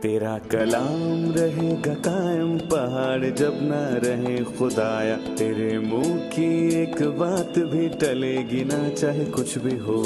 तेरा कलाम रहेगा कायम पहाड़ जब ना रहे खुदाया, तेरे मुंह की एक बात भी टलेगी ना चाहे कुछ भी हो।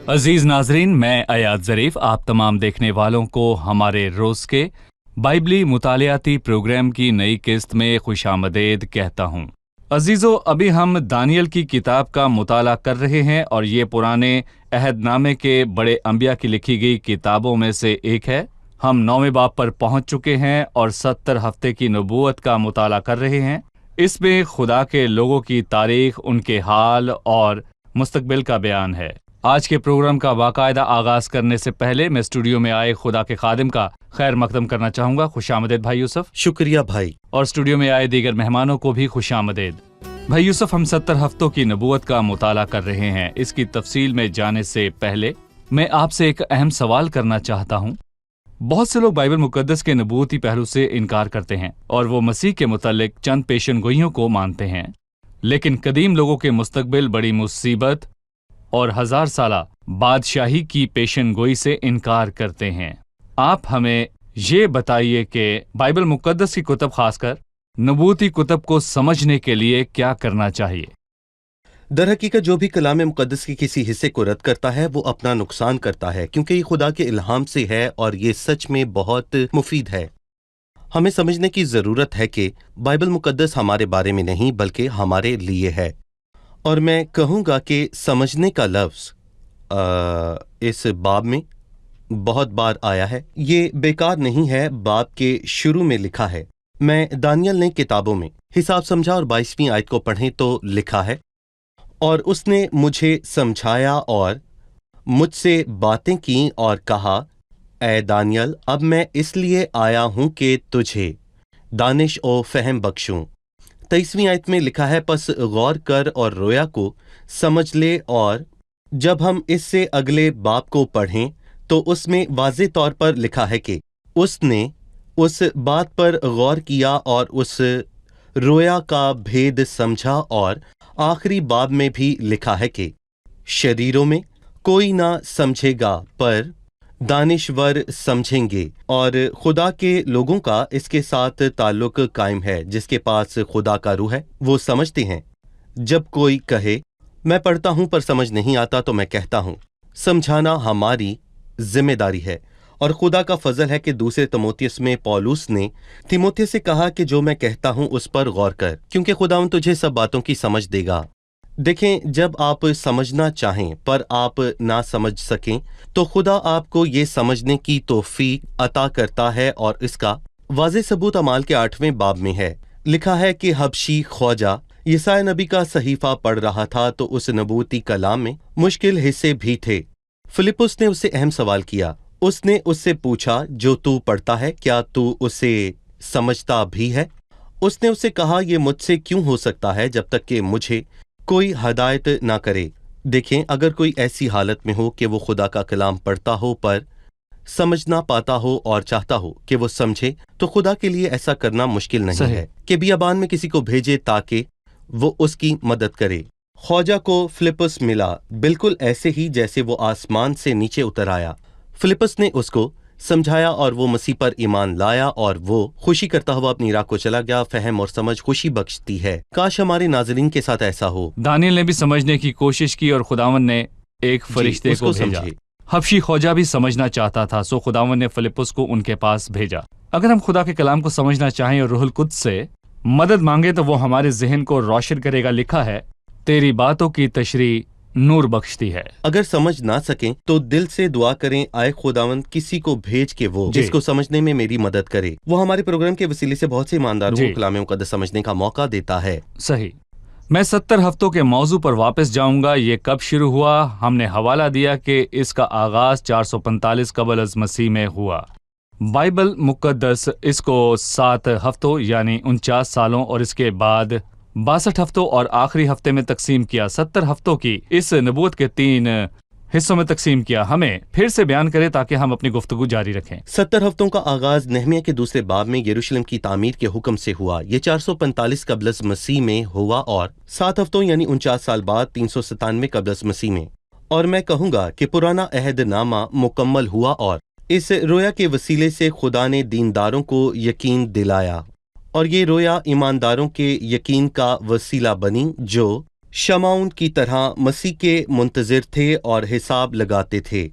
अजीज नाजरीन, मैं अयाद ज़रीफ आप तमाम देखने वालों को हमारे रोज़ के बाइबली मुतालियाती प्रोग्राम की नई किस्त में खुशामदीद कहता हूँ। अजीज़ों, अभी हम दानियल की किताब का मुताला कर रहे हैं और ये पुराने अहदनामे के बड़े अंबिया की लिखी गई किताबों में से एक है। हम 9वें बाब पर पहुंच चुके हैं और 70 हफ्ते की नबूवत का मुताला कर रहे हैं। इसमें खुदा के लोगों की तारीख, उनके हाल और मुस्तकबिल का बयान है। आज के प्रोग्राम का बाकायदा आगाज करने से पहले मैं स्टूडियो में आए खुदा के खादिम का खैर मकदम करना चाहूंगा। खुशामदीद भाई यूसुफ। शुक्रिया भाई। और स्टूडियो में आए दीगर मेहमानों को भी खुशामदीद। भाई यूसुफ, हम 70 हफ्तों की नबूवत का मुताला कर रहे हैं। इसकी तफसील में जाने से पहले मैं आपसे एक अहम सवाल करना चाहता हूँ। बहुत से लोग बाइबल मुकद्दस के नबूवती पहलू से इनकार करते हैं और वो मसीह के मुतल्लिक चंद पेशनगोइयों को मानते हैं, लेकिन कदीम लोगों के मुस्तकबिल, बड़ी मुसीबत और 1000 साला बादशाही की पेशनगोई से इनकार करते हैं। आप हमें ये बताइए कि बाइबल मुकद्दस की कुतब, खासकर नबूवती कुतब को समझने के लिए क्या करना चाहिए? दरहकीकत जो भी कलाम मुकद्दस के किसी हिस्से को रद्द करता है वो अपना नुकसान करता है, क्योंकि ये खुदा के इल्हाम से है और ये सच में बहुत मुफीद है। हमें समझने की ज़रूरत है कि बाइबल मुकद्दस हमारे बारे में नहीं बल्कि हमारे लिए है। और मैं कहूँगा कि समझने का लफ्ज़ इस बाब में बहुत बार आया है। ये बेकार नहीं है। बाब के शुरू में लिखा है, मैं दानियल ने किताबों में हिसाब समझा और 22वीं आयत को पढ़ें तो लिखा है, और उसने मुझे समझाया और मुझसे बातें की और कहा, ऐ दानियल, अब मैं इसलिए आया हूं कि तुझे दानिश और फहम बख्शूं। 23वीं आयत में लिखा है, पस गौर कर और रोया को समझ ले। और जब हम इससे अगले बाब को पढ़ें तो उसमें वाज़े तौर पर लिखा है कि उसने उस बात पर गौर किया और उस रोया का भेद समझा। और आखिरी बाब में भी लिखा है कि शरीरों में कोई ना समझेगा पर दानिशवर समझेंगे। और खुदा के लोगों का इसके साथ ताल्लुक कायम है। जिसके पास खुदा का रूह है वो समझते हैं। जब कोई कहे मैं पढ़ता हूं पर समझ नहीं आता, तो मैं कहता हूं समझाना हमारी जिम्मेदारी है। और खुदा का फजल है कि दूसरे तिमोथियुस में पौलुस ने तिमोथियुस से कहा कि जो मैं कहता हूं उस पर गौर कर, क्योंकि खुदा तुझे सब बातों की समझ देगा। देखें, जब आप समझना चाहें पर आप ना समझ सकें तो खुदा आपको ये समझने की तौफीक अता करता है। और इसका वाज़े सबूत अमाल के 8वें बाब में है। लिखा है कि हबशी ख्वाजा यसाया नबी का सहीफा पढ़ रहा था तो उस नबूती कलाम में मुश्किल हिस्से भी थे। फिलिपुस ने उससे अहम सवाल किया। उसने उससे पूछा, जो तू पढ़ता है क्या तू उसे समझता भी है? उसने उससे कहा, ये मुझसे क्यों हो सकता है जब तक कि मुझे कोई हदायत ना करे। देखें, अगर कोई ऐसी हालत में हो कि वो खुदा का कलाम पढ़ता हो पर समझ ना पाता हो और चाहता हो कि वो समझे, तो खुदा के लिए ऐसा करना मुश्किल नहीं है कि बियाबान में किसी को भेजे ताकि वो उसकी मदद करे। ख्वाजा को फिलिपस मिला बिल्कुल ऐसे ही जैसे वो आसमान से नीचे उतर आया। फिलिपस ने उसको समझाया और वो मसीह पर ईमान लाया और वो खुशी करता हुआ अपनी राह को चला गया। फहम और समझ खुशी बख्शती है। काश हमारे नाज़रीन के साथ ऐसा हो। दानियल ने भी समझने की कोशिश की और खुदावन ने एक फरिश्ते को भेजा। हबशी ख्वाजा भी समझना चाहता था, सो खुदावन ने फिलिपस को उनके पास भेजा। अगर हम खुदा के कलाम को समझना चाहें और रूहुल कुद्स से मदद मांगे तो वो हमारे जहन को रोशन करेगा। लिखा है, तेरी बातों की तशरीह नूर बख्शती है। अगर समझ ना सकें तो दिल से दुआ करें, आए खुदावंद किसी को भेज के वो जिसको समझने में मेरी मदद करे। वो हमारे प्रोग्राम के वसीले से बहुत से ईमानदारों को कलाम मुकद्दस समझने का मौका देता है। सही। मैं 70 हफ्तों के मौजू पर वापस जाऊंगा। ये कब शुरू हुआ? हमने हवाला दिया कि इसका आगाज 445 कबल अज मसीह में हुआ। बाइबल मुकद्दस इसको 7 हफ्तों यानी 49 सालों और इसके बाद 62 हफ्तों और आखिरी हफ्ते में तकसीम किया। 70 हफ्तों की इस नबूवत के 3 हिस्सों में तकसीम किया। हमें फिर से बयान करें ताकि हम अपनी गुफ्तगू जारी रखें। 70 हफ्तों का आगाज नहमिया के दूसरे बाब में यरूशलेम की तामीर के हुक्म से हुआ। ये 445 कबल मसीह में हुआ और 7 हफ्तों यानी 49 साल बाद 397 कबल मसीह में। और मैं कहूँगा कि पुराना अहद नामा मुकम्मल हुआ और इस रोया के वसीले से खुदा ने दीनदारों को यकीन दिलाया और ये रोया ईमानदारों के यकीन का वसीला बनी जो शमाउन की तरह मसीह के मुंतज़िर थे और हिसाब लगाते थे,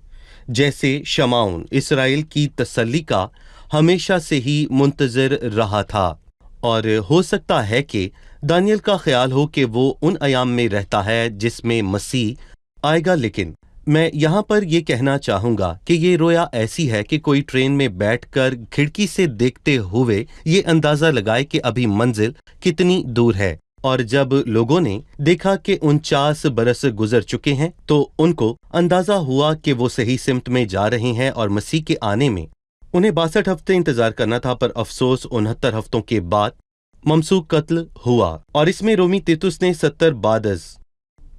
जैसे शमाउन इसराइल की तसल्ली का हमेशा से ही मुंतज़िर रहा था। और हो सकता है कि दानियल का ख्याल हो कि वो उन अयाम में रहता है जिसमें मसीह आएगा, लेकिन मैं यहाँ पर ये कहना चाहूँगा कि ये रोया ऐसी है कि कोई ट्रेन में बैठकर खिड़की से देखते हुए ये अंदाज़ा लगाए कि अभी मंजिल कितनी दूर है। और जब लोगों ने देखा कि 49 बरस गुजर चुके हैं तो उनको अंदाज़ा हुआ कि वो सही सिमत में जा रहे हैं और मसीह के आने में उन्हें 62 हफ्ते इंतजार करना था। पर अफसोस 69 हफ्तों के बाद ममसूक कत्ल हुआ और इसमें रोमी तीतुस ने 70 बादस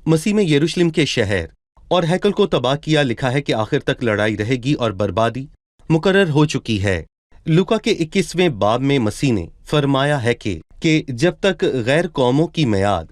मसीह में यरूशलेम के शहर और हैकल को तबाह किया। लिखा है कि आखिर तक लड़ाई रहेगी और बर्बादी मुकर्रर हो चुकी है। लूका के 21वें बाब में मसीह ने फरमाया है कि जब तक गैर कौमों की मियाद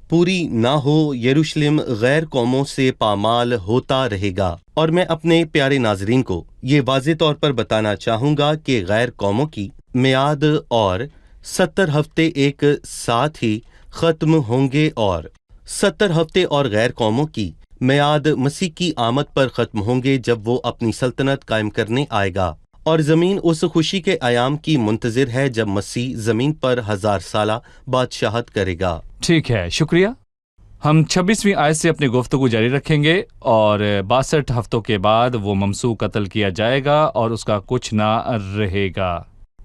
पूरी ना हो यरूशलेम गैर कौमों से पामाल होता रहेगा। और मैं अपने प्यारे नाजरीन को ये वाज़े तौर पर बताना चाहूँगा कि गैर कौमों की मियाद और 70 हफ्ते एक साथ ही ख़त्म होंगे और 70 हफ्ते और गैर कौमों की मियाद मसीह की आमद पर ख़त्म होंगे जब वो अपनी सल्तनत कायम करने आएगा। और ज़मीन उस खुशी के आयाम की मुंतज़िर है जब मसीह ज़मीन पर 1000 साला बादशाहत करेगा। ठीक है, शुक्रिया। हम 26वीं आयत से अपनी गुफ्तगू जारी रखेंगे और 62 हफ्तों के बाद वो ममसूक कत्ल किया जाएगा और उसका कुछ ना रहेगा।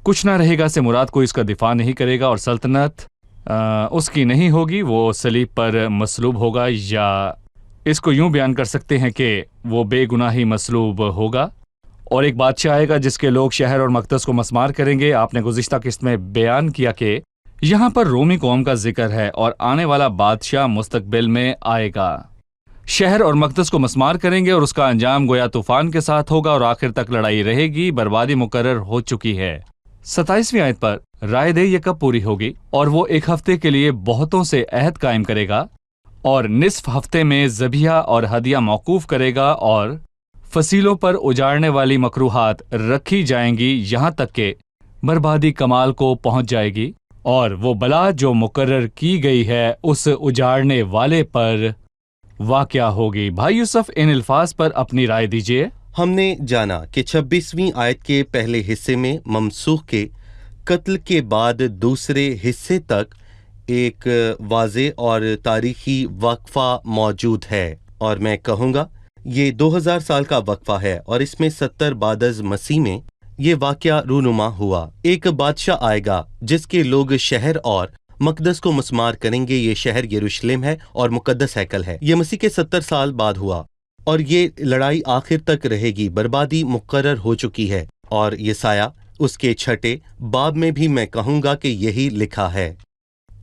कुछ ना रहेगा से मुराद कोई इसका दिफा नहीं करेगा और सल्तनत उसकी नहीं होगी, वो सलीब पर मसलूब होगा, या इसको यूं बयान कर सकते हैं कि वो बेगुनाही मसलूब होगा। और एक बादशाह आएगा जिसके लोग शहर और मकदस को मस्मार करेंगे। आपने गुज़िश्ता किस्त में बयान किया कि यहाँ पर रोमी कौम का जिक्र है और आने वाला बादशाह मुस्तकबिल में आएगा। शहर और मकदस को मस्मार करेंगे और उसका अंजाम गोया तूफान के साथ होगा और आखिर तक लड़ाई रहेगी, बर्बादी मुकर्रर हो चुकी है। 27वीं आयत पर राय दे ये कब पूरी होगी। और वो एक हफ्ते के लिए बहुतों से अहद कायम करेगा और निस्फ हफ्ते में ज़बिया और हदिया मौकूफ करेगा और फसीलों पर उजाड़ने वाली मकरूहात रखी जाएंगी यहाँ तक कि बर्बादी कमाल को पहुँच जाएगी और वो बला जो मुकर्रर की गई है उस उजाड़ने वाले पर वाक़या होगी। भाई यूसुफ, इन अल्फाज पर अपनी राय दीजिए। हमने जाना कि 26वीं आयत के पहले हिस्से में ममसूख के कत्ल के बाद दूसरे हिस्से तक एक वाज़े और तारीखी वक्फा मौजूद है और मैं कहूँगा ये 2000 साल का वक्फा है और इसमें 70 बादज़ मसीह में ये वाक़या रूनुमा हुआ। एक बादशाह आएगा जिसके लोग शहर और मकदस को मस्मार करेंगे। ये शहर यरूशलेम है और मुकद्दस हैकल है। ये मसीह के 70 साल बाद हुआ और ये लड़ाई आखिर तक रहेगी। बर्बादी मुकर्रर हो चुकी है और यसाया उसके 6 बाब में भी मैं कहूँगा कि यही लिखा है।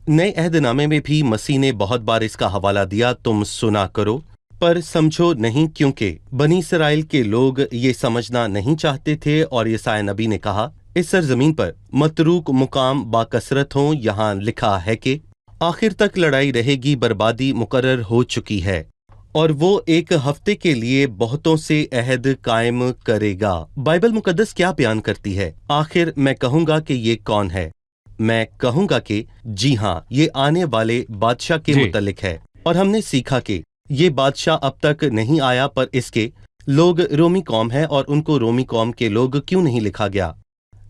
नए अहदनामे में भी मसीह ने बहुत बार इसका हवाला दिया, तुम सुना करो पर समझो नहीं, क्योंकि बनी इसराइल के लोग ये समझना नहीं चाहते थे। और यसाया नबी ने कहा, इस सरजमीन पर मतरूक मुकाम बाकसरत हों। यहाँ लिखा है कि आखिर तक लड़ाई रहेगी, बर्बादी मुकर्रर हो चुकी है और वो एक हफ्ते के लिए बहुतों से अहद कायम करेगा। बाइबल मुकद्दस क्या बयान करती है? आखिर मैं कहूँगा कि ये कौन है? मैं कहूँगा कि जी हाँ, ये आने वाले बादशाह के मुतल्लिक है। और हमने सीखा कि ये बादशाह अब तक नहीं आया, पर इसके लोग रोमी कौम है और उनको रोमी कौम के लोग क्यों नहीं लिखा गया?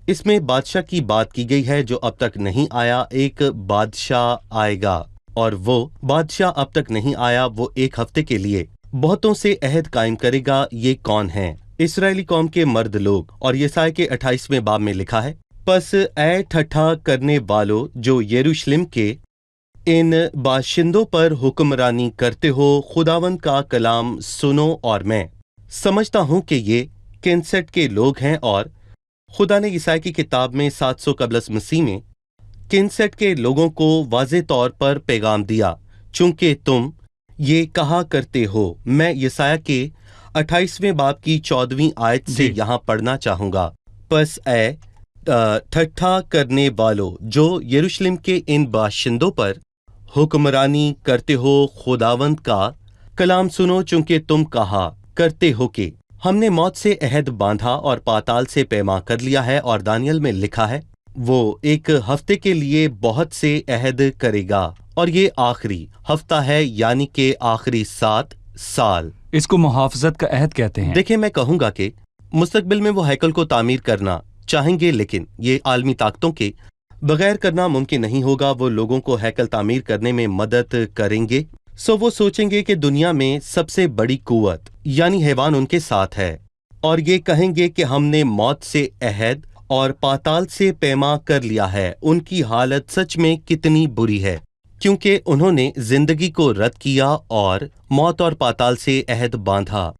इसमें बादशाह की बात की गई है जो अब तक नहीं आया। एक बादशाह आएगा और वो बादशाह अब तक नहीं आया। वो एक हफ्ते के लिए बहुतों से अहद कायम करेगा। ये कौन है? इस्राएली कौम के मर्द लोग। और यसाया के 28वें बाब में लिखा है, पस ऐ ठट्ठा करने वालों जो यरूशलेम के इन बाशिंदों पर हुक्मरानी करते हो, खुदावंद का कलाम सुनो। और मैं समझता हूँ कि ये किनसेट के लोग हैं और खुदा ने ईसाई की किताब में 700 कबलस मसीह में किनसेट के लोगों को वाज़े तौर पर पैगाम दिया, चूंकि तुम ये कहा करते हो। मैं यसाया के 28वें बाब की 14वीं आयत से यहाँ पढ़ना चाहूँगा। पस ऐ ठट्ठा करने वालों जो यरूशलेम के इन बाशिंदों पर हुक्मरानी करते हो, खुदावंद का कलाम सुनो, चूंकि तुम कहा करते हो कि ہم نے موت سے عہد باندھا اور پاتال سے پیما کر لیا ہے، اور دانیل میں لکھا ہے وہ ایک ہفتے کے لیے بہت سے عہد کرے گا، اور یہ آخری ہفتہ ہے، یعنی کہ آخری 7 سال۔ اس کو محافظت کا عہد کہتے ہیں۔ دیکھیں، میں کہوں گا کہ مستقبل میں وہ ہیکل کو تعمیر کرنا چاہیں گے، لیکن یہ عالمی طاقتوں کے بغیر کرنا ممکن نہیں ہوگا۔ وہ لوگوں کو ہیکل تعمیر کرنے میں مدد کریں گے، سو وہ سوچیں گے کہ دنیا میں سب سے بڑی قوت یعنی حیوان ان کے ساتھ ہے، اور یہ کہیں گے کہ ہم نے موت سے عہد اور پاتال سے پیما کر لیا ہے۔ ان کی حالت سچ میں کتنی بری ہے، کیونکہ انہوں نے زندگی کو رد کیا اور موت اور پاتال سے عہد باندھا۔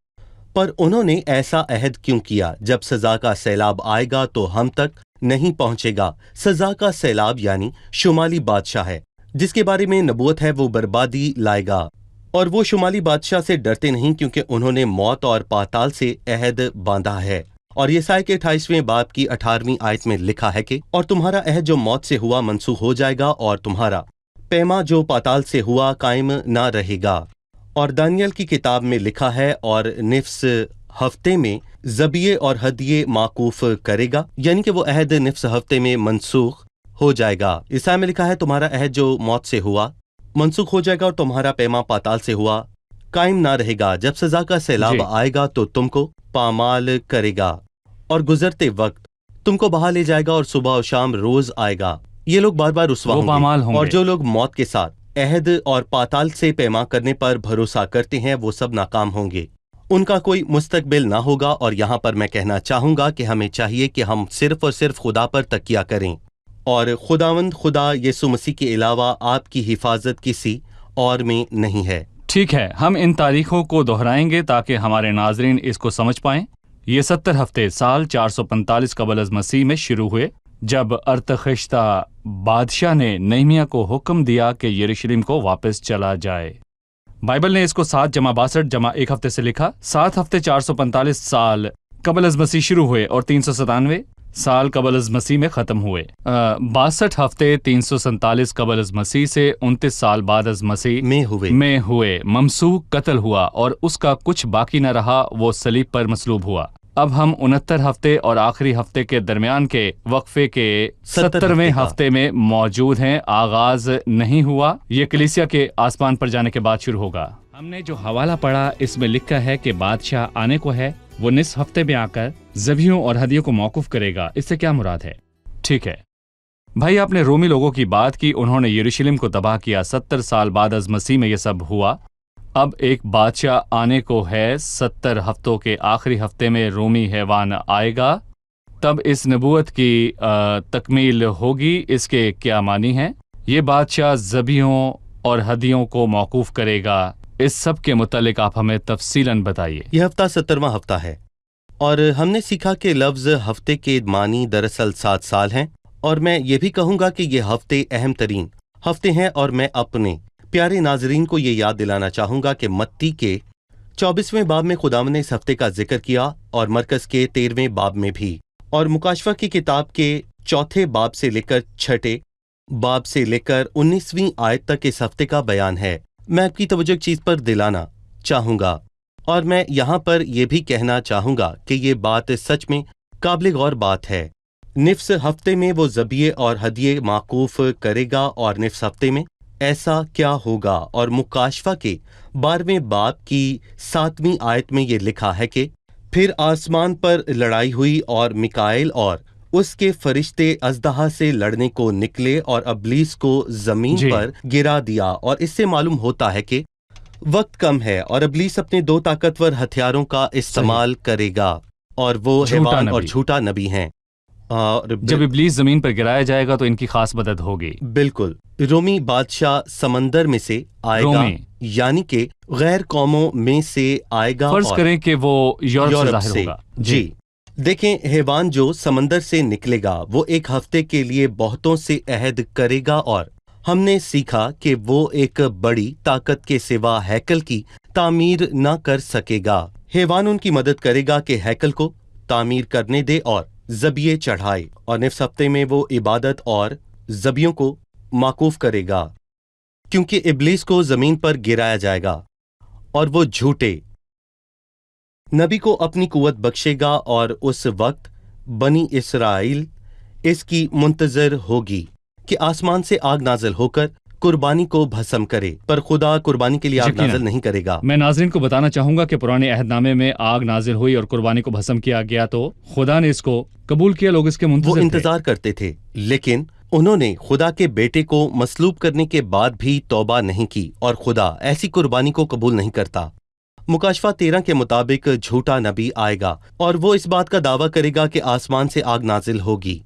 پر انہوں نے ایسا عہد کیوں کیا؟ جب سزا کا سیلاب آئے گا تو ہم تک نہیں پہنچے گا۔ سزا کا سیلاب یعنی شمالی بادشاہ ہے، جس کے بارے میں نبوت ہے، وہ بربادی لائے گا، اور وہ شمالی بادشاہ سے ڈرتے نہیں، کیونکہ انہوں نے موت اور پاتال سے عہد باندھا ہے۔ اور یسایا کے 28ویں باب کی 18ویں آیت میں لکھا ہے کہ اور تمہارا عہد جو موت سے ہوا منسوخ ہو جائے گا، اور تمہارا پیما جو پاتال سے ہوا قائم نہ رہے گا۔ اور دانیل کی کتاب میں لکھا ہے اور نفس ہفتے میں ذبیحے اور ہدیے موقوف کرے گا، یعنی کہ وہ عہد نفس ہفتے میں منسوخ ہو جائے گا۔ یسایا میں لکھا ہے تمہارا عہد جو موت سے ہوا منسوخ ہو جائے گا، اور تمہارا پیما پاتال سے ہوا قائم نہ رہے گا۔ جب سزا کا سیلاب آئے گا تو تم کو پامال کرے گا، اور گزرتے وقت تم کو بہا لے جائے گا، اور صبح و شام روز آئے گا۔ یہ لوگ بار بار رسوا ہوں گے، اور جو لوگ موت کے ساتھ عہد اور پاتال سے پیما کرنے پر بھروسہ کرتے ہیں وہ سب ناکام ہوں گے، ان کا کوئی مستقبل نہ ہوگا۔ اور یہاں پر میں کہنا چاہوں گا کہ ہمیں چاہیے کہ ہم صرف اور صرف خدا پر تکیہ کریں، اور خداوند خدا یسوع مسیح کے علاوہ آپ کی حفاظت کسی اور میں نہیں ہے۔ ٹھیک ہے، ہم ان تاریخوں کو دہرائیں گے تاکہ ہمارے ناظرین اس کو سمجھ پائیں۔ یہ 70 ہفتے سال 445 قبل از مسیح میں شروع ہوئے، جب ارتخشتہ بادشاہ نے نہمیہ کو حکم دیا کہ یروشلم کو واپس چلا جائے۔ بائبل نے اس کو 7 + 62 + 1 ہفتے سے لکھا۔ 7 ہفتے 445 سال قبل از مسیح شروع ہوئے اور 397 سال قبل از مسیح میں ختم ہوئے۔ 62 ہفتے 347 قبل از مسیح سے 29 سال بعد از مسیح میں ہوئے۔ ممسوح قتل ہوا اور اس کا کچھ باقی نہ رہا، وہ صلیب پر مصلوب ہوا۔ اب ہم 69 ہفتے اور آخری ہفتے کے درمیان کے وقفے کے 70ویں ہفتے میں موجود ہیں۔ آغاز نہیں ہوا، یہ کلیسیا کے آسمان پر جانے کے بعد شروع ہوگا۔ ہم نے جو حوالہ پڑھا اس میں لکھا ہے کہ بادشاہ آنے کو ہے، وہ نصف ہفتے میں آ کر ذبیحوں اور ہدیوں کو موقوف کرے گا۔ اس سے کیا مراد ہے؟ ٹھیک ہے بھائی، آپ نے رومی لوگوں کی بات کی، انہوں نے یروشلم کو تباہ کیا۔ 70 سال بعد از مسیح میں یہ سب ہوا۔ اب ایک بادشاہ آنے کو ہے، 70 ہفتوں کے آخری ہفتے میں رومی حیوان آئے گا، تب اس نبوت کی تکمیل ہوگی۔ اس کے کیا معنی ہیں؟ یہ بادشاہ ذبیحوں اور ہدیوں کو موقوف کرے گا۔ اس سب کے متعلق آپ ہمیں تفصیلاً بتائیے۔ یہ ہفتہ 70واں ہفتہ ہے، اور ہم نے سیکھا کہ لفظ ہفتے کے معنی دراصل 7 سال ہیں، اور میں یہ بھی کہوں گا کہ یہ ہفتے اہم ترین ہفتے ہیں، اور میں اپنے پیارے ناظرین کو یہ یاد دلانا چاہوں گا کہ متی کے 24ویں باب میں خداوند نے اس ہفتے کا ذکر کیا، اور مرکز کے 13ویں باب میں بھی، اور مکاشفہ کی کتاب کے 4 باب سے لے کر 6 باب سے لے کر 19ویں آیت تک اس ہفتے کا بیان ہے۔ میں آپ کی توجہ ایک چیز پر دلانا چاہوں گا، اور میں یہاں پر یہ بھی کہنا چاہوں گا کہ یہ بات سچ میں قابل غور بات ہے۔ نفس ہفتے میں وہ ذبیحے اور ہدیے موقوف کرے گا، اور نفس ہفتے میں ایسا کیا ہوگا؟ اور مکاشفہ کے 12ویں باب کی 7ویں آیت میں یہ لکھا ہے کہ پھر آسمان پر لڑائی ہوئی، اور میکائیل اور اس کے فرشتے اژدہا سے لڑنے کو نکلے اور ابلیس کو زمین پر گرا دیا۔ اور اس سے معلوم ہوتا ہے کہ وقت کم ہے، اور ابلیس اپنے 2 طاقتور ہتھیاروں کا استعمال کرے گا، اور وہ حیوان اور جھوٹا نبی ہیں۔ جب ابلیس زمین پر گرایا جائے گا تو ان کی خاص مدد ہوگی۔ بالکل، رومی بادشاہ سمندر میں سے آئے گا، یعنی کہ غیر قوموں میں سے آئے گا۔ فرض کریں کہ وہ یورپ سے ظاہر ہوگا۔ جی دیکھیں، حیوان جو سمندر سے نکلے گا وہ ایک ہفتے کے لیے بہتوں سے عہد کرے گا، اور ہم نے سیکھا کہ وہ ایک بڑی طاقت کے سوا ہیکل کی تعمیر نہ کر سکے گا۔ حیوان ان کی مدد کرے گا کہ ہیکل کو تعمیر کرنے دے اور ذبیحے چڑھائے، اور نفس ہفتے میں وہ عبادت اور ذبیحوں کو موقوف کرے گا، کیونکہ ابلیس کو زمین پر گرایا جائے گا، اور وہ جھوٹے नबी को अपनी कुव्वत बख्शेगा और उस वक्त बनी इसराइल इसकी मुंतजर होगी कि आसमान से आग नाजिल होकर कुर्बानी को भस्म करे, पर खुदा कुर्बानी के लिए आग यकीनन। नाजिल नहीं करेगा। मैं नाज़रीन को बताना चाहूंगा कि पुराने अहदनामे में आग नाजिल हुई और कुर्बानी को भस्म किया गया तो खुदा ने इसको कबूल किया, लोग इसके वो मुंतज़िर थे। इंतजार करते थे, लेकिन उन्होंने खुदा के बेटे को मसलूब करने के बाद भी तौबा नहीं की और खुदा ऐसी कुर्बानी को कबूल नहीं करता। मुकाशफा 13 के मुताबिक झूठा नबी आएगा और वो इस बात का दावा करेगा कि आसमान से आग नाजिल होगी,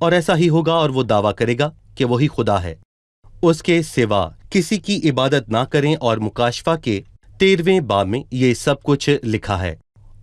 और ऐसा ही होगा, और वो दावा करेगा कि वही खुदा है। उसके सिवा किसी की इबादत ना करें, और मुकाशफा के 13वें बाब में ये सब कुछ लिखा है।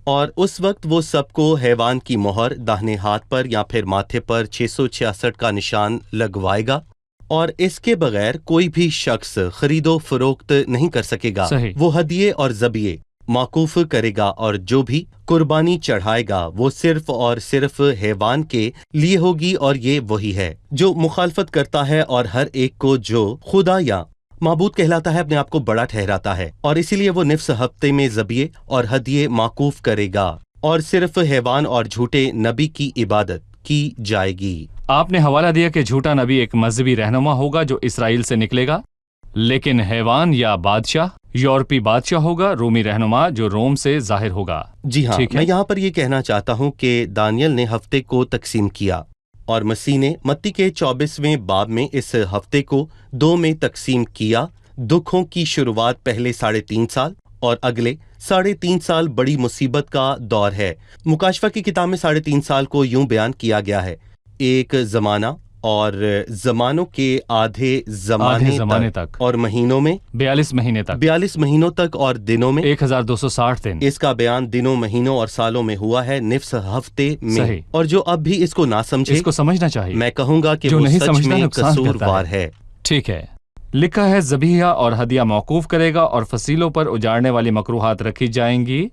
और उस वक्त वो सबको हैवान की मोहर दाहिने हाथ पर या फिर माथे पर 666 का निशान लगवाएगा, और इसके बगैर कोई भी शख्स खरीदो फरोख्त नहीं कर सकेगा। सही। वो हदिये और ज़बिये माकूफ करेगा, और जो भी कुर्बानी चढ़ाएगा वो सिर्फ और सिर्फ हैवान के लिए होगी, और ये वही है जो मुखालफत करता है और हर एक को जो खुदा या माबूद कहलाता है अपने आप को बड़ा ठहराता है, और इसीलिए वो निफ्स हफ्ते में ज़बिये और हदिये माकूफ करेगा, और सिर्फ हैवान और झूठे नबी की इबादत की जाएगी। आपने हवाला दिया कि झूठा नबी एक मजहबी रहनुमा होगा जो इसराइल से निकलेगा, लेकिन हैवान या बादशाह यूरोपी बादशाह होगा, रोमी रहनुमा जो रोम से जाहिर होगा। जी हाँ, ठीक है। मैं यहाँ पर ये कहना चाहता हूँ कि दानियल ने हफ्ते को तकसीम किया, और मसीह ने मत्ती के 24वें बाब में इस हफ्ते को 2 में तकसीम किया। दुखों की शुरुआत पहले 3.5 साल और अगले 3.5 साल बड़ी मुसीबत का दौर है। मुकाशफा की किताब में 3.5 साल को यूं बयान किया गया है, एक जमाना और जमानों के आधे जमाने तक और महीनों में 42 महीने तक, 42 महीनों तक और दिनों में 1260 दिन। इसका बयान दिनों, महीनों और सालों में हुआ है, निफ्स हफ्ते में। सही। और जो अब भी इसको ना समझे, इसको समझना चाहिए। मैं कहूंगा कि जो वो नहीं सच समझता में नुकसान करता कसूरवार है। ठीक है, लिखा है ज़बीहा और हदिया मौकूफ करेगा और फसीलों पर उजाड़ने वाली मकरूहात रखी जाएंगी,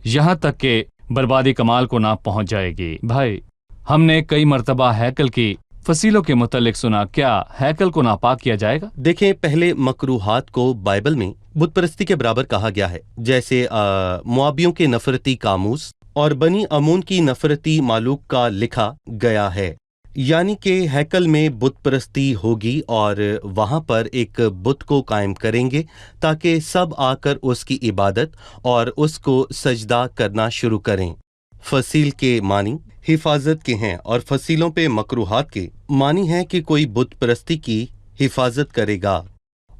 यहाँ तक के बर्बादी कमाल को ना पहुंच जाएगी। भाई, हमने कई मर्तबा हैकल की फसीलों के मुतल्लिक सुना, क्या हैकल को नापाक किया जाएगा? देखें, पहले मकरूहात को बाइबल में बुत परस्ती के बराबर कहा गया है, जैसे मुआबियों के नफरती कामूस और बनी अमून की नफरती मालूक का लिखा गया है। यानी कि हैकल में बुत परस्ती होगी और वहां पर एक बुत को कायम करेंगे ताकि सब आकर उसकी इबादत और उसको सजदा करना शुरू करें। फसील के मानी हिफाजत के हैं और फसीलों पे मकरूहात के मानी है कि कोई बुत परस्ती की हिफाजत करेगा,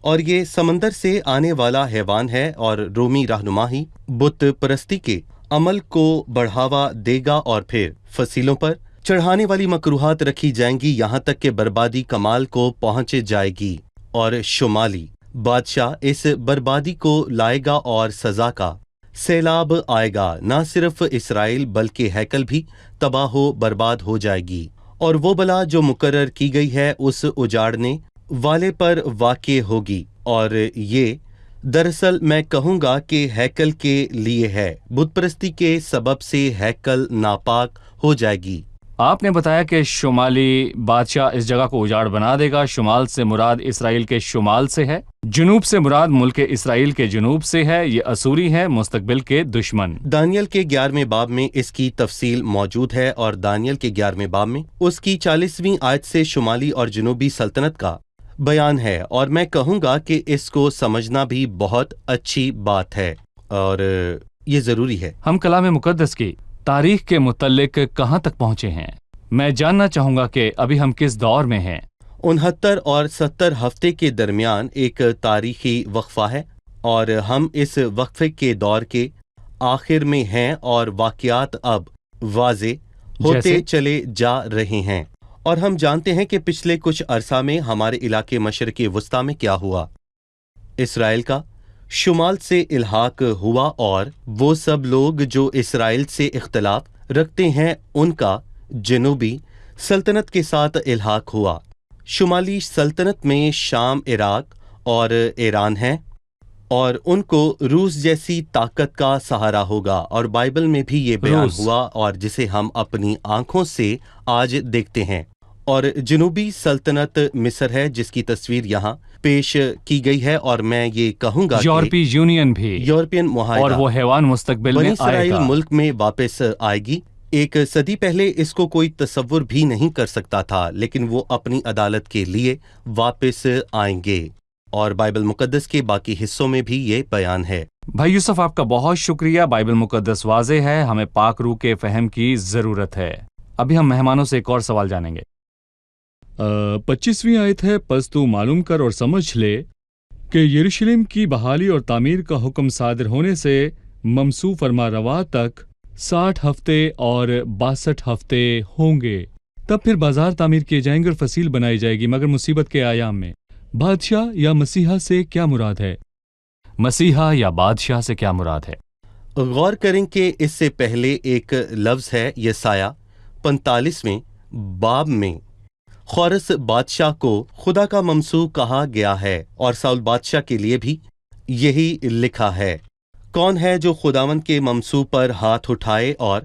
और ये समंदर से आने वाला हैवान है, और रोमी रहनुमा ही बुत परस्ती के अमल को बढ़ावा देगा, और फिर फसीलों पर चढ़ाने वाली मकरूहात रखी जाएंगी यहाँ तक कि बर्बादी कमाल को पहुँच जाएगी, और शुमाली बादशाह इस बर्बादी को लाएगा और सजा का सैलाब आएगा। ना सिर्फ इसराइल बल्कि हैकल भी तबाह बर्बाद हो जाएगी, और वो बला जो मुकर्रर की गई है उस उजाड़ने वाले पर वाक़े होगी। और ये दरअसल मैं कहूँगा कि हैकल के लिए है, बुत परस्ती के सबब से हैकल नापाक हो जाएगी। आपने बताया कि शुमाली बादशाह इस जगह को उजाड़ बना देगा। शुमाल से मुराद इसराइल के शुमाल से है, जुनूब से मुराद मुल्क इसराइल के जुनूब से है। ये असूरी है, मुस्तकबिल के दुश्मन। दानियल के 11वें बाब में इसकी तफसील मौजूद है, और दानियल के 11वें बाब में उसकी 40वीं आयत से शुमाली और जुनूबी सल्तनत का बयान है, और मैं कहूँगा कि इसको समझना भी बहुत अच्छी बात है और ये ज़रूरी है। हम कलाम मुकद्दस की तारीख के मुतल्लिक कहाँ तक पहुँचे हैं? मैं जानना चाहूँगा कि अभी हम किस दौर में हैं। 69 और 70 हफ्ते के दरमियान एक तारीखी वक्फा है, और हम इस वक्फे के दौर के आखिर में हैं, और वाक़यात अब वाज़े होते चले जा रहे हैं। और हम जानते हैं कि पिछले कुछ अरसा में हमारे इलाके मशरिक़ी वस्ता में क्या हुआ। इसराइल का शुमाल से इल्हाक हुआ, और वो सब लोग जो इसराइल से इख्तलाफ रखते हैं उनका जनूबी सल्तनत के साथ इल्हाक हुआ। शुमाली सल्तनत में शाम, इराक और ईरान हैं, और उनको रूस जैसी ताकत का सहारा होगा, और बाइबल में भी ये बयान हुआ, और जिसे हम अपनी आंखों से आज देखते हैं। और जनूबी सल्तनत मिस्र है, जिसकी तस्वीर यहाँ پیش کی گئی ہے، اور میں یہ کہوں گا کہ یورپی یونین بھی، یورپین اور معاہدہ وہ حیوان مستقبل بنی میں آئے اسرائیل گا۔ ملک میں واپس آئے گی۔ ایک صدی پہلے اس کو کوئی تصور بھی نہیں کر سکتا تھا، لیکن وہ اپنی عدالت کے لیے واپس آئیں گے، اور بائبل مقدس کے باقی حصوں میں بھی یہ بیان ہے۔ بھائی یوسف، آپ کا بہت شکریہ۔ بائبل مقدس واضح ہے، ہمیں پاک روح کے فہم کی ضرورت ہے۔ ابھی ہم مہمانوں سے ایک اور سوال جانیں گے۔ 25ویں آیت ہے، پس تو معلوم کر اور سمجھ لے کہ یروشلم کی بحالی اور تعمیر کا حکم صادر ہونے سے ممسو فرما روا تک 60 ہفتے اور 62 ہفتے ہوں گے۔ تب پھر بازار تعمیر کیے جائیں گے اور فصیل بنائی جائے گی، مگر مصیبت کے ایام میں۔ بادشاہ یا مسیحا سے کیا مراد ہے؟ مسیحا یا بادشاہ سے کیا مراد ہے؟ غور کریں کہ اس سے پہلے ایک لفظ ہے یسایہ 45ویں باب میں خورس بادشاہ کو خدا کا ممسوح کہا گیا ہے، اور ساؤل بادشاہ کے لیے بھی یہی لکھا ہے۔ کون ہے جو خداوند کے ممسوح پر ہاتھ اٹھائے؟ اور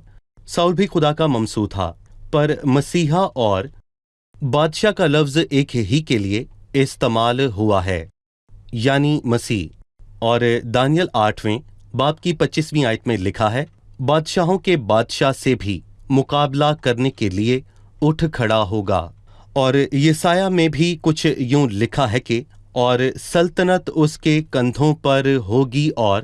ساؤل بھی خدا کا ممسوح تھا، پر مسیحا اور بادشاہ کا لفظ ایک ہی کے لیے استعمال ہوا ہے، یعنی مسیح۔ اور دانیل 8ویں باب کی 25ویں آیت میں لکھا ہے، بادشاہوں کے بادشاہ سے بھی مقابلہ کرنے کے لیے اٹھ کھڑا ہوگا۔ اور یسایہ میں بھی کچھ یوں لکھا ہے کہ اور سلطنت اس کے کندھوں پر ہوگی، اور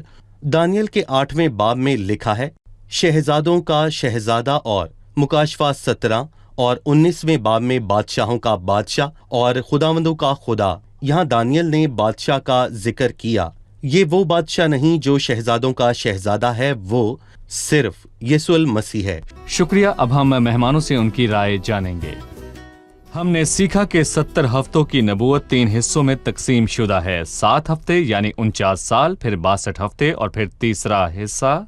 دانیل کے 8ویں باب میں لکھا ہے شہزادوں کا شہزادہ، اور مکاشفہ 17 اور 19ویں باب میں بادشاہوں کا بادشاہ اور خداوندوں کا خدا۔ یہاں دانیل نے بادشاہ کا ذکر کیا۔ یہ وہ بادشاہ نہیں جو شہزادوں کا شہزادہ ہے، وہ صرف یسوع المسیح ہے۔ شکریہ۔ اب ہم مہمانوں سے ان کی رائے جانیں گے۔ ہم نے سیکھا کہ 70 ہفتوں کی نبوت 3 حصوں میں تقسیم شدہ ہے، 7 ہفتے یعنی 49 سال، پھر 62 ہفتے، اور پھر تیسرا حصہ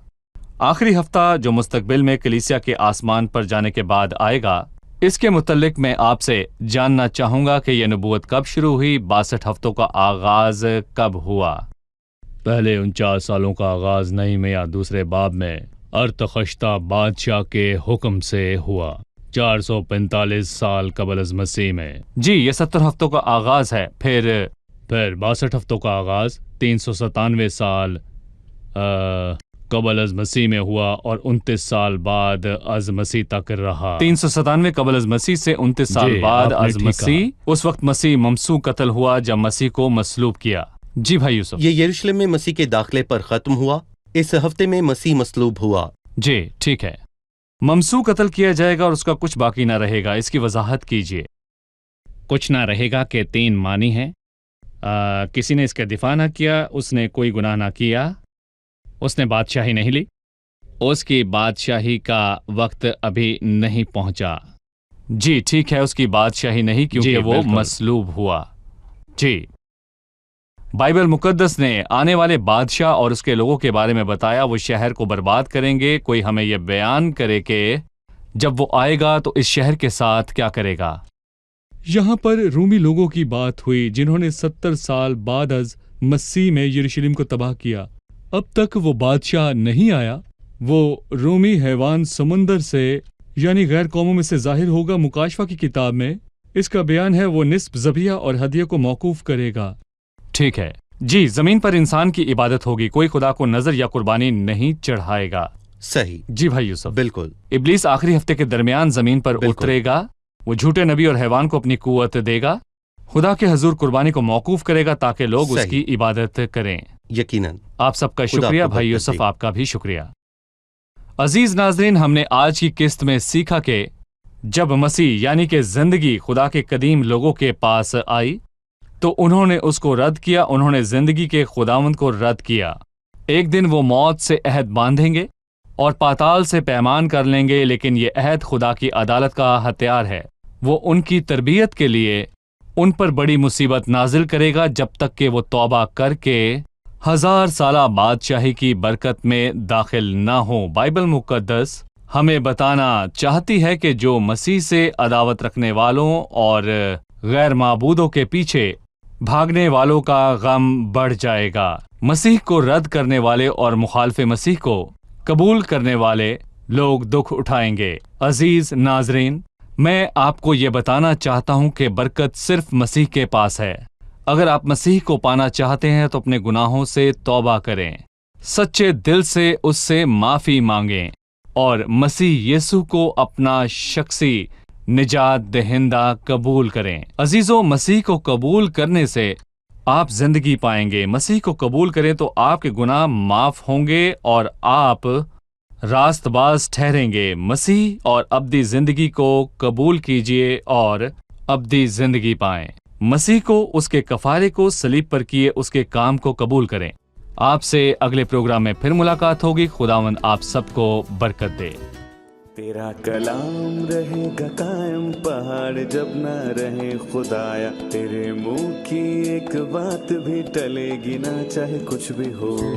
آخری ہفتہ جو مستقبل میں کلیسیا کے آسمان پر جانے کے بعد آئے گا۔ اس کے متعلق میں آپ سے جاننا چاہوں گا کہ یہ نبوت کب شروع ہوئی، 62 ہفتوں کا آغاز کب ہوا؟ پہلے 49 سالوں کا آغاز نئی میں یا دوسرے باب میں ارتخشتہ بادشاہ کے حکم سے ہوا، 445 سال قبل از مسیح میں۔ جی، یہ 70 ہفتوں کا آغاز ہے۔ پھر 62 ہفتوں کا آغاز 397 سال قبل از مسیح میں ہوا، اور 29 سال بعد از مسیح تک رہا۔ 397 قبل از مسیح سے 29 سال بعد از مسیح، اس وقت مسیح ممسوح قتل ہوا جب مسیح کو مصلوب کیا۔ جی بھائی یوسف۔ یہ یروشلم میں مسیح کے داخلے پر ختم ہوا۔ اس ہفتے میں مسیح مصلوب ہوا۔ جی ٹھیک ہے۔ ممسوح قتل کیا جائے گا اور اس کا کچھ باقی نہ رہے گا، اس کی وضاحت کیجیے۔ کچھ نہ رہے گا کہ 3 معنی ہیں۔ کسی نے اس کا دفاع نہ کیا، اس نے کوئی گناہ نہ کیا، اس نے بادشاہی نہیں لی، اس کی بادشاہی کا وقت ابھی نہیں پہنچا۔ جی ٹھیک ہے، اس کی بادشاہی نہیں کیونکہ وہ مصلوب ہوا۔ جی، بائبل مقدس نے آنے والے بادشاہ اور اس کے لوگوں کے بارے میں بتایا، وہ شہر کو برباد کریں گے۔ کوئی ہمیں یہ بیان کرے کہ جب وہ آئے گا تو اس شہر کے ساتھ کیا کرے گا؟ یہاں پر رومی لوگوں کی بات ہوئی جنہوں نے 70 سال بعد از مسیح میں یروشلم کو تباہ کیا۔ اب تک وہ بادشاہ نہیں آیا۔ وہ رومی حیوان سمندر سے یعنی غیر قوموں میں سے ظاہر ہوگا۔ مکاشفہ کی کتاب میں اس کا بیان ہے، وہ نصف ذبیحہ اور ہدیہ کو موقوف کرے گا۔ ٹھیک ہے جی، زمین پر انسان کی عبادت ہوگی، کوئی خدا کو نذر یا قربانی نہیں چڑھائے گا۔ صحیح جی بھائی یوسف۔ بالکل۔ ابلیس آخری ہفتے کے درمیان زمین پر اترے گا، وہ جھوٹے نبی اور حیوان کو اپنی قوت دے گا، خدا کے حضور قربانی کو موقوف کرے گا تاکہ لوگ اس کی عبادت کریں۔ یقیناً۔ آپ سب کا شکریہ بھائی یوسف، آپ کا بھی شکریہ۔ عزیز ناظرین، ہم نے آج کی قسط میں سیکھا کہ جب مسیح یعنی کہ زندگی خدا کے قدیم لوگوں کے پاس آئی تو انہوں نے اس کو رد کیا، انہوں نے زندگی کے خداوند کو رد کیا۔ ایک دن وہ موت سے عہد باندھیں گے اور پاتال سے پیمان کر لیں گے، لیکن یہ عہد خدا کی عدالت کا ہتھیار ہے۔ وہ ان کی تربیت کے لیے ان پر بڑی مصیبت نازل کرے گا جب تک کہ وہ توبہ کر کے 1000 سالہ بادشاہی کی برکت میں داخل نہ ہوں۔ بائبل مقدس ہمیں بتانا چاہتی ہے کہ جو مسیح سے عداوت رکھنے والوں اور غیر معبودوں کے پیچھے بھاگنے والوں کا غم بڑھ جائے گا۔ مسیح کو رد کرنے والے اور مخالف مسیح کو قبول کرنے والے لوگ دکھ اٹھائیں گے۔ عزیز ناظرین، میں آپ کو یہ بتانا چاہتا ہوں کہ برکت صرف مسیح کے پاس ہے۔ اگر آپ مسیح کو پانا چاہتے ہیں تو اپنے گناہوں سے توبہ کریں، سچے دل سے اس سے معافی مانگیں اور مسیح یسوع کو اپنا شخصی نجات دہندہ قبول کریں۔ عزیزو، مسیح کو قبول کرنے سے آپ زندگی پائیں گے۔ مسیح کو قبول کریں تو آپ کے گناہ معاف ہوں گے اور آپ راست باز ٹھہریں گے۔ مسیح اور ابدی زندگی کو قبول کیجئے اور ابدی زندگی پائیں۔ مسیح کو، اس کے کفارے کو، صلیب پر کیے اس کے کام کو قبول کریں۔ آپ سے اگلے پروگرام میں پھر ملاقات ہوگی۔ خداوند آپ سب کو برکت دے۔ تیرا کلام رہے گا قائم، پہاڑ جب نہ رہے خدایا، تیرے منہ کی ایک بات بھی ٹلے گی نہ، چاہے کچھ بھی ہو۔